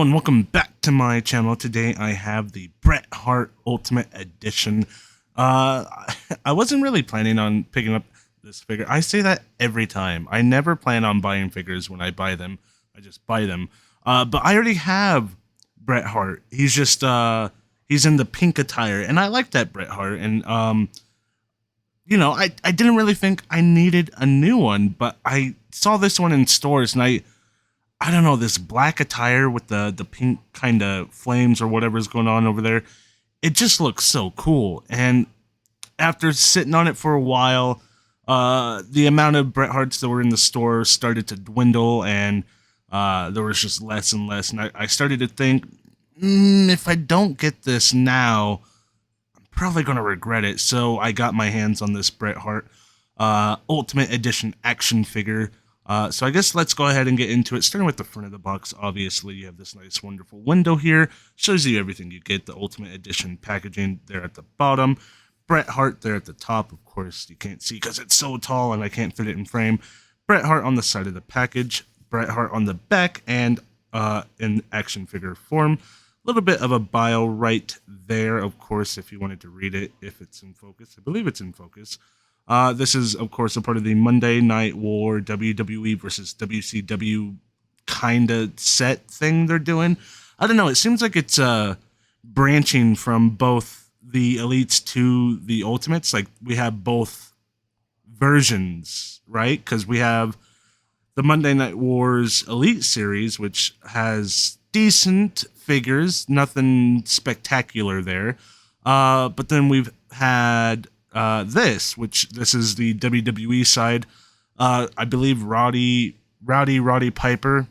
and welcome back to my channel. Today I have the Bret Hart Ultimate Edition. Uh, I wasn't really planning on picking up this figure. I say that every time. I never plan on buying figures when I buy them. I just buy them. But I already have Bret Hart. He's in the pink attire, and I like that Bret Hart. And I didn't really think I needed a new one, but I saw this one in stores, and I don't know, this black attire with the pink kind of flames or whatever's going on over there. It just looks so cool. And after sitting on it for a while, the amount of Bret Harts that were in the store started to dwindle, and there was just less and less. And I started to think, if I don't get this now, I'm probably going to regret it. So I got my hands on this Bret Hart Ultimate Edition action figure. So I guess let's go ahead and get into it. Starting with the front of the box, obviously you have this nice, wonderful window here. Shows you everything you get. The Ultimate Edition packaging there at the bottom. Bret Hart there at the top. Of course, you can't see because it's so tall and I can't fit it in frame. Bret Hart on the side of the package. Bret Hart on the back and in action figure form. A little bit of a bio right there, of course, if you wanted to read it, if it's in focus. I believe it's in focus. This is, of course, a part of the Monday Night War WWE versus WCW kind of set thing they're doing. I don't know. It seems like it's branching from both the Elites to the Ultimates. Like, we have both versions, right? Because we have the Monday Night Wars Elite series, which has decent figures, nothing spectacular there. But then we've had this is the WWE side. I believe Roddy Piper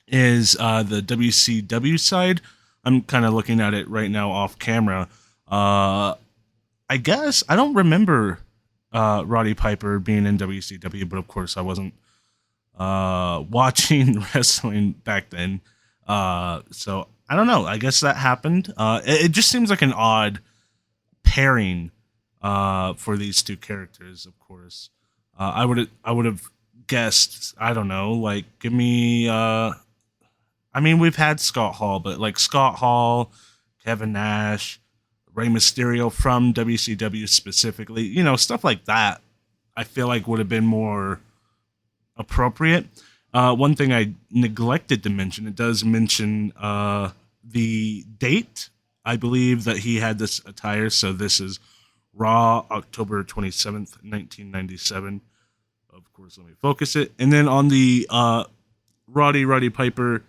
is the WCW side. I'm kind of looking at it right now off camera. I guess I don't remember Roddy Piper being in WCW, but of course I wasn't watching wrestling back then. So I don't know. I guess that happened. It just seems like an odd pairing for these two characters, of course. I would have guessed, I don't know, like, give me I mean, we've had Scott Hall, but like Scott Hall, Kevin Nash, Rey Mysterio from WCW specifically, stuff like that, I feel like would have been more appropriate. One thing I neglected to mention, it does mention the date. I believe that he had this attire, so this is Raw, October 27th, 1997. Of course, let me focus it. And then on the Roddy Piper,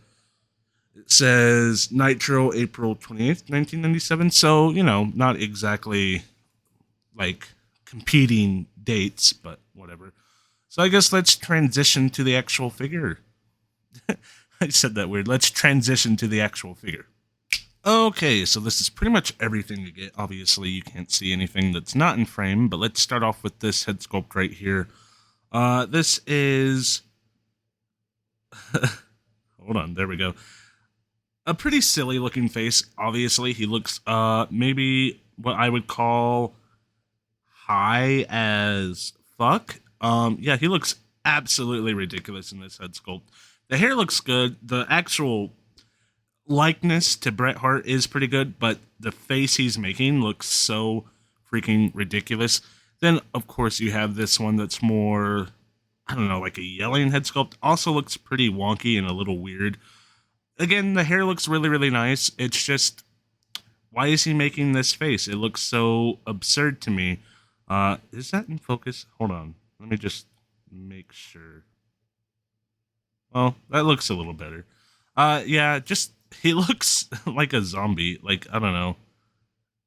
it says Nitro, April 28th, 1997. So, not exactly like competing dates, but whatever. So I guess let's transition to the actual figure. I said that weird. Let's transition to the actual figure. Okay, so this is pretty much everything you get. Obviously, you can't see anything that's not in frame, but let's start off with this head sculpt right here. This is... Hold on, there we go. A pretty silly looking face, obviously. He looks maybe what I would call high as fuck. Yeah, he looks absolutely ridiculous in this head sculpt. The hair looks good. The actual likeness to Bret Hart is pretty good, but the face he's making looks so freaking ridiculous. Then, of course, you have this one that's more, I don't know, like a yelling head sculpt. Also looks pretty wonky and a little weird. Again, the hair looks really, really nice. It's just, why is he making this face? It looks so absurd to me. Is that in focus? Hold on. Let me just make sure. Well, that looks a little better. Yeah, just, he looks like a zombie. Like, I don't know.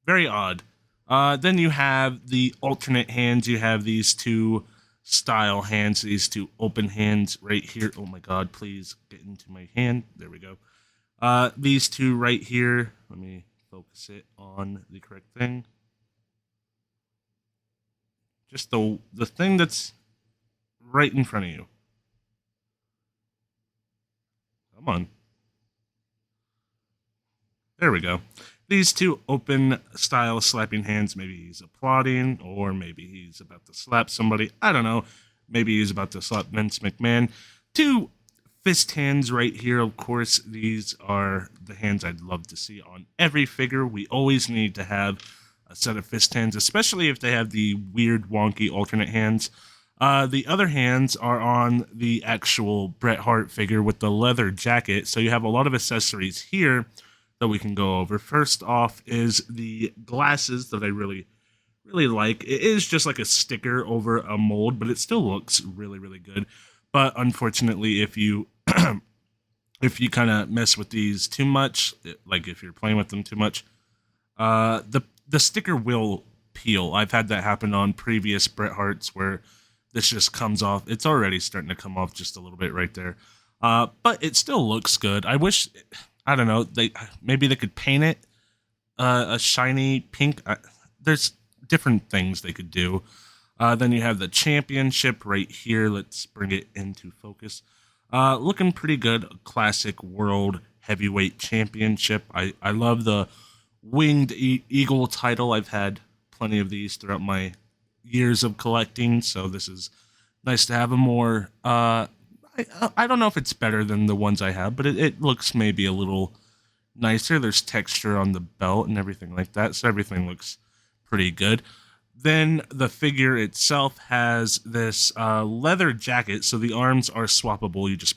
Very odd. Then you have the alternate hands. You have these two style hands, these two open hands right here. Oh my god, please get into my hand. There we go. These two right here. Let me focus it on the correct thing. Just the thing that's right in front of you. Come on. There we go. These two open style slapping hands. Maybe he's applauding, or maybe he's about to slap somebody. I don't know. Maybe he's about to slap Vince McMahon. Two Fist hands right here, of course, these are the hands I'd love to see on every figure. We always need to have a set of fist hands, especially if they have the weird, wonky alternate hands. The other hands are on the actual Bret Hart figure with the leather jacket, so you have a lot of accessories here that we can go over. First off is the glasses that I really like. It is just like a sticker over a mold, but it still looks really good. But unfortunately, if you kind of mess with these too much, like if you're playing with them too much, the sticker will peel. I've had that happen on previous Bret Harts where this just comes off. It's already starting to come off just a little bit right there. But it still looks good. I wish, I don't know, maybe they could paint it a shiny pink. There's different things they could do. Then you have the championship right here. Let's bring it into focus. Looking pretty good. Classic World Heavyweight Championship. I love the winged eagle title. I've had plenty of these throughout my years of collecting, so this is nice to have a more. I don't know if it's better than the ones I have, but it looks maybe a little nicer. There's texture on the belt and everything like that, so everything looks pretty good. Then the figure itself has this leather jacket, so the arms are swappable. You just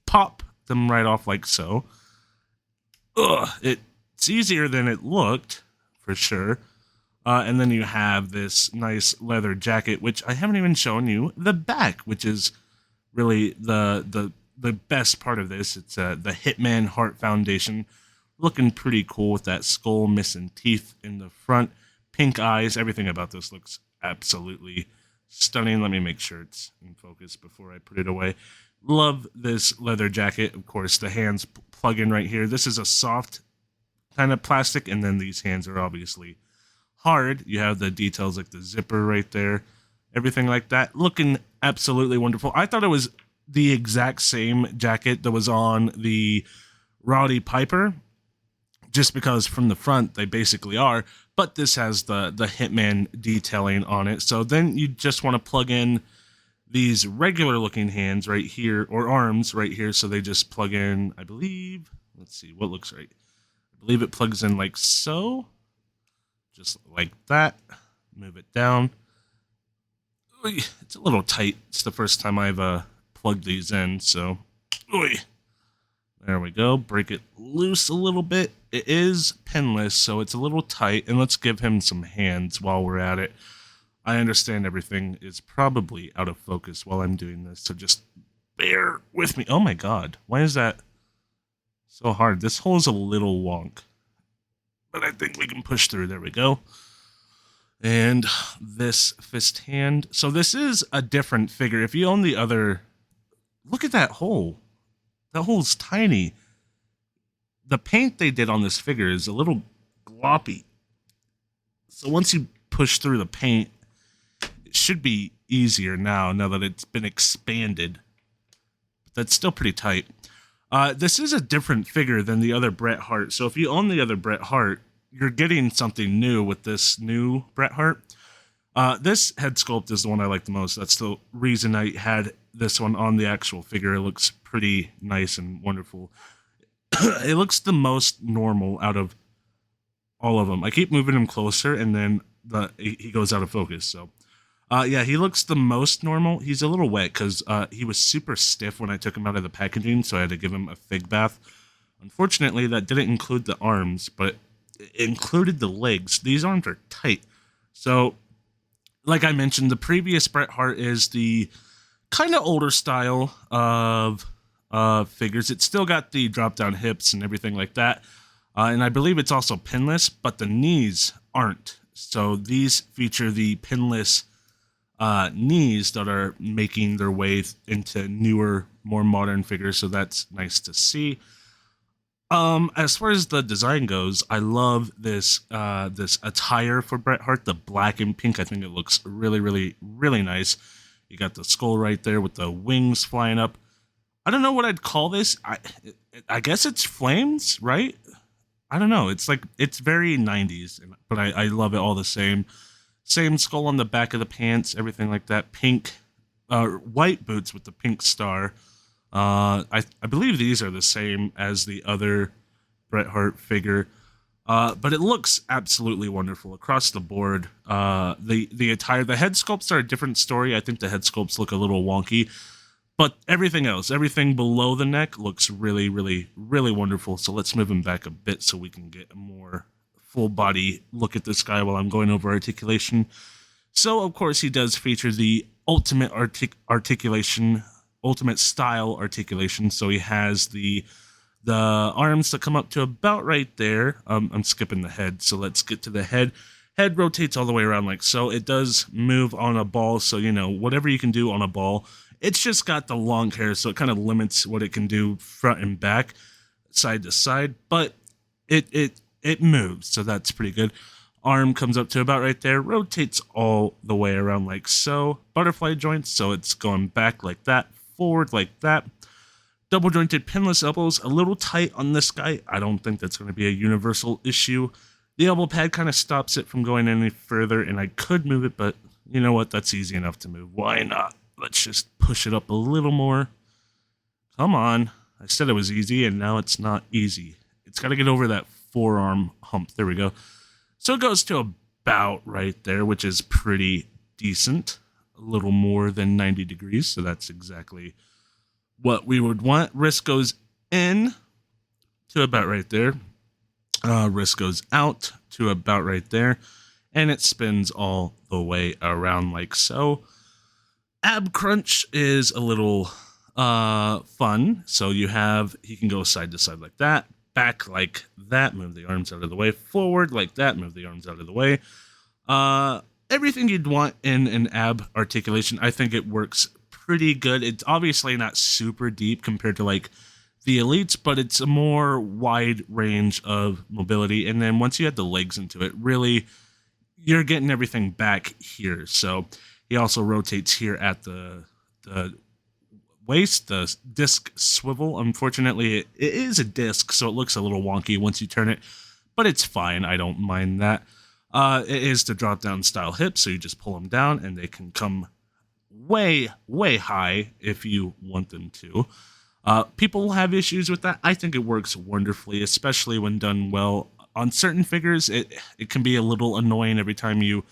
pop them right off like so. It's easier than it looked, for sure. And then you have this nice leather jacket, which I haven't even shown you the back, which is really the best part of this. It's the Hitman Heart Foundation, looking pretty cool with that skull missing teeth in the front. Pink eyes, everything about this looks absolutely stunning. Let me make sure it's in focus before I put it away. Love this leather jacket. Of course, the hands plug in right here. This is a soft kind of plastic, and then these hands are obviously hard. You have the details like the zipper right there, everything like that. Looking absolutely wonderful. I thought it was the exact same jacket that was on the Roddy Piper, just because from the front they basically are, but this has the Hitman detailing on it. So then you just want to plug in these regular looking hands right here, or arms right here, so they just plug in, I believe, let's see what looks right. I believe it plugs in like so, just like that. Move it down. It's a little tight. It's the first time I've plugged these in, so there we go. Break it loose a little bit. It is pinless, so it's a little tight. And let's give him some hands while we're at it. I understand everything is probably out of focus while I'm doing this, so just bear with me. Oh my god, why is that so hard? This hole is a little wonk, but I think we can push through. There we go. And this fist hand. So this is a different figure. If you own the other, look at that hole. That hole's tiny. The paint they did on this figure is a little gloppy. So once you push through the paint, it should be easier now that it's been expanded. But that's still pretty tight. This is a different figure than the other Bret Hart. So if you own the other Bret Hart, you're getting something new with this new Bret Hart. This head sculpt is the one I like the most. That's the reason I had this one on the actual figure. It looks pretty nice and wonderful. It looks the most normal out of all of them. I keep moving him closer, and then he goes out of focus. So, yeah, he looks the most normal. He's a little wet because he was super stiff when I took him out of the packaging, so I had to give him a fig bath. Unfortunately, that didn't include the arms, but it included the legs. These arms are tight. So, like I mentioned, the previous Bret Hart is the kind of older style of figures. It's still got the drop-down hips and everything like that. And I believe it's also pinless, but the knees aren't. So these feature the pinless knees that are making their way into newer, more modern figures. So that's nice to see. As far as the design goes, I love this attire for Bret Hart, the black and pink. I think it looks really nice. You got the skull right there with the wings flying up. I don't know what I'd call this. I guess it's flames, right? I don't know. It's very 90s, but I love it all the same. Same skull on the back of the pants, everything like that. Pink white boots with the pink star. I believe these are the same as the other Bret Hart figure. But it looks absolutely wonderful across the board. The attire, the head sculpts are a different story. I think the head sculpts look a little wonky, but everything else, everything below the neck looks really, really, really wonderful. So let's move him back a bit so we can get a more full body look at this guy while I'm going over articulation. So of course he does feature the ultimate articulation, ultimate style articulation. So he has the arms that come up to about right there. I'm skipping the head, so let's get to the head. Head rotates all the way around like so. It does move on a ball, so whatever you can do on a ball. It's just got the long hair, so it kind of limits what it can do front and back, side to side. But it moves, so that's pretty good. Arm comes up to about right there, rotates all the way around like so. Butterfly joints, so it's going back like that, forward like that. Double jointed pinless elbows, a little tight on this guy. I don't think that's going to be a universal issue. The elbow pad kind of stops it from going any further, and I could move it, but you know what? That's easy enough to move. Why not? Let's just push it up a little more. Come on. I said it was easy, and now it's not easy. It's got to get over that forearm hump. There we go. So it goes to about right there, which is pretty decent. A little more than 90 degrees, so that's exactly what we would want. Wrist goes in to about right there. Wrist goes out to about right there. And it spins all the way around like so. Ab crunch is a little fun. So he can go side to side like that. Back like that. Move the arms out of the way. Forward like that. Move the arms out of the way. Everything you'd want in an ab articulation. I think it works pretty good. It's obviously not super deep compared to like the elites, but it's a more wide range of mobility. And then once you add the legs into it, really you're getting everything back here. So he also rotates here at the waist, the disc swivel. Unfortunately, it is a disc, so it looks a little wonky once you turn it, but it's fine. I don't mind that. It is the drop down style hip, so you just pull them down and they can come way, way high if you want them to. People have issues with that. I think it works wonderfully, especially when done well. On certain figures, it can be a little annoying every time you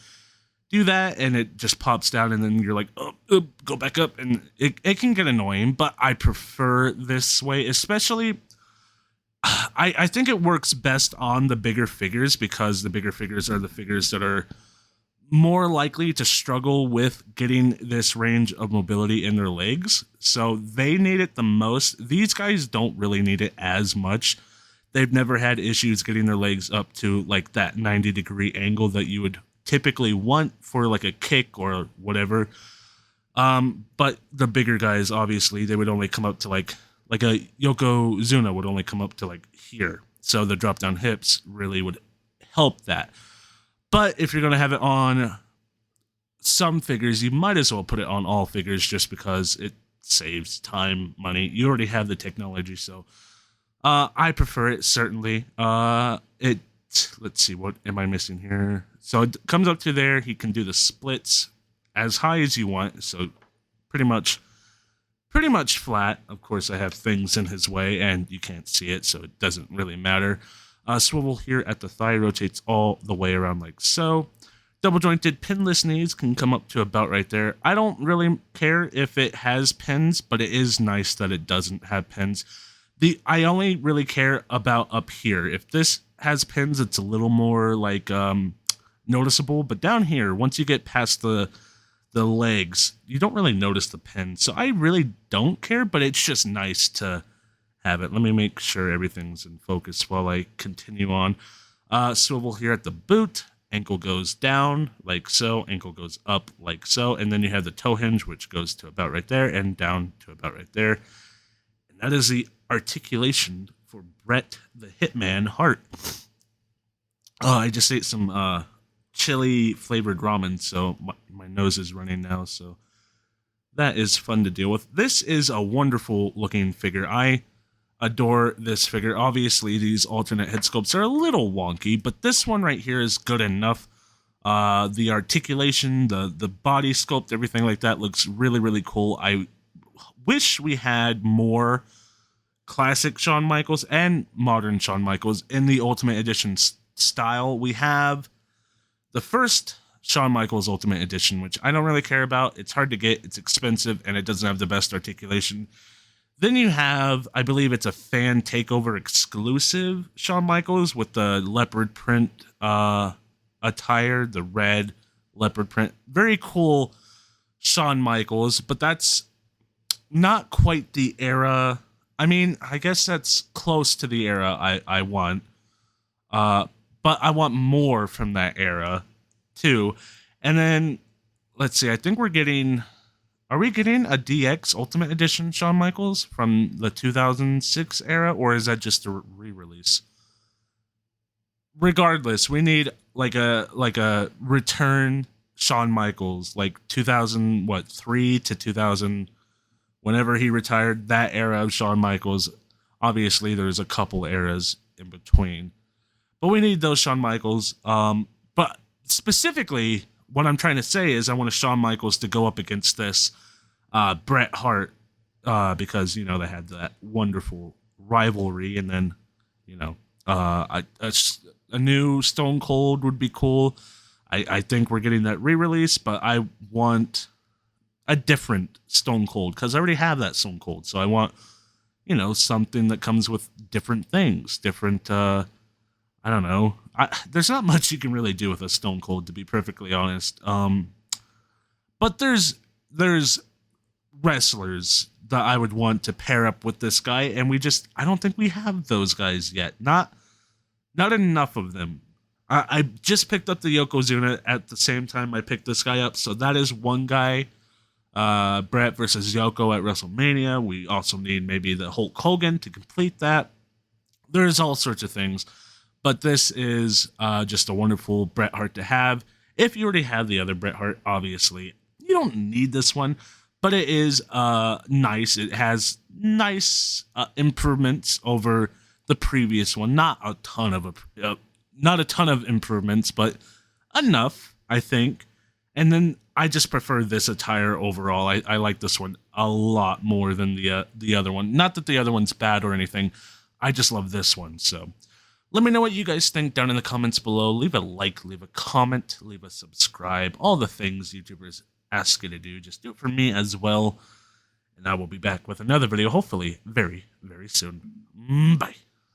do that and it just pops down and then you're like, oh, go back up, and it can get annoying, but I prefer this way, especially I think it works best on the bigger figures because the bigger figures are the figures that are more likely to struggle with getting this range of mobility in their legs. So they need it the most. These guys don't really need it as much. They've never had issues getting their legs up to like that 90-degree angle that you would typically want for like a kick or whatever. But the bigger guys, obviously, they would only come up to like a Yokozuna would only come up to like here. So the drop down hips really would help that. But if you're going to have it on some figures, you might as well put it on all figures just because it saves time, money. You already have the technology, so I prefer it, certainly. Let's see, what am I missing here? So it comes up to there. He can do the splits as high as you want, so pretty much flat. Of course, I have things in his way, and you can't see it, so it doesn't really matter. Swivel here at the thigh rotates all the way around like so. Double jointed pinless knees can come up to about right there. I don't really care if it has pins, but it is nice that it doesn't have pins. I only really care about up here. If this has pins, it's a little more like noticeable, but down here, once you get past the legs, you don't really notice the pins. So I really don't care, but it's just nice to have it. Let me make sure everything's in focus while I continue on. Swivel here at the boot. Ankle goes down like so. Ankle goes up like so. And then you have the toe hinge, which goes to about right there and down to about right there. And that is the articulation for Bret the Hitman Hart. I just ate some chili flavored ramen, so my nose is running now. So that is fun to deal with. This is a wonderful looking figure. I adore this figure. Obviously, these alternate head sculpts are a little wonky, but this one right here is good enough. The articulation, the body sculpt, everything like that looks really, really cool. I wish we had more classic Shawn Michaels and modern Shawn Michaels in the Ultimate Edition style. We have the first Shawn Michaels Ultimate Edition, which I don't really care about. It's hard to get, it's expensive, and it doesn't have the best articulation. Then you have, I believe it's a fan takeover exclusive Shawn Michaels with the leopard print attire, the red leopard print. Very cool Shawn Michaels, but that's not quite the era. I mean, I guess that's close to the era I want. But I want more from that era too. And then let's see, I think we're getting, are we getting a DX Ultimate Edition Shawn Michaels from the 2006 era, or is that just a re-release? Regardless, we need like a return Shawn Michaels, like 2003 to 2000, whenever he retired, that era of Shawn Michaels. Obviously, there's a couple eras in between, but we need those Shawn Michaels. But specifically, what I'm trying to say is I want a Shawn Michaels to go up against this Bret Hart, because, you know, they had that wonderful rivalry, and then, you know, a new Stone Cold would be cool. I think we're getting that re-release, but I want a different Stone Cold, because I already have that Stone Cold. So I want, you know, something that comes with different things, different, I don't know. There's not much you can really do with a Stone Cold, to be perfectly honest. But there's wrestlers that I would want to pair up with this guy, and I don't think we have those guys yet. Not enough of them. I just picked up the Yokozuna at the same time I picked this guy up, so that is one guy. Bret versus Yoko at WrestleMania. We also need maybe the Hulk Hogan to complete that. There's all sorts of things, but this is just a wonderful Bret Hart to have. If you already have the other Bret Hart, obviously, you don't need this one, but it is nice. It has nice improvements over the previous one. Not a ton of improvements, but enough, I think. And then I just prefer this attire overall. I like this one a lot more than the other one. Not that the other one's bad or anything. I just love this one. So let me know what you guys think down in the comments below. Leave a like, leave a comment, leave a subscribe. All the things YouTubers ask you to do. Just do it for me as well. And I will be back with another video, hopefully very, very soon. Bye.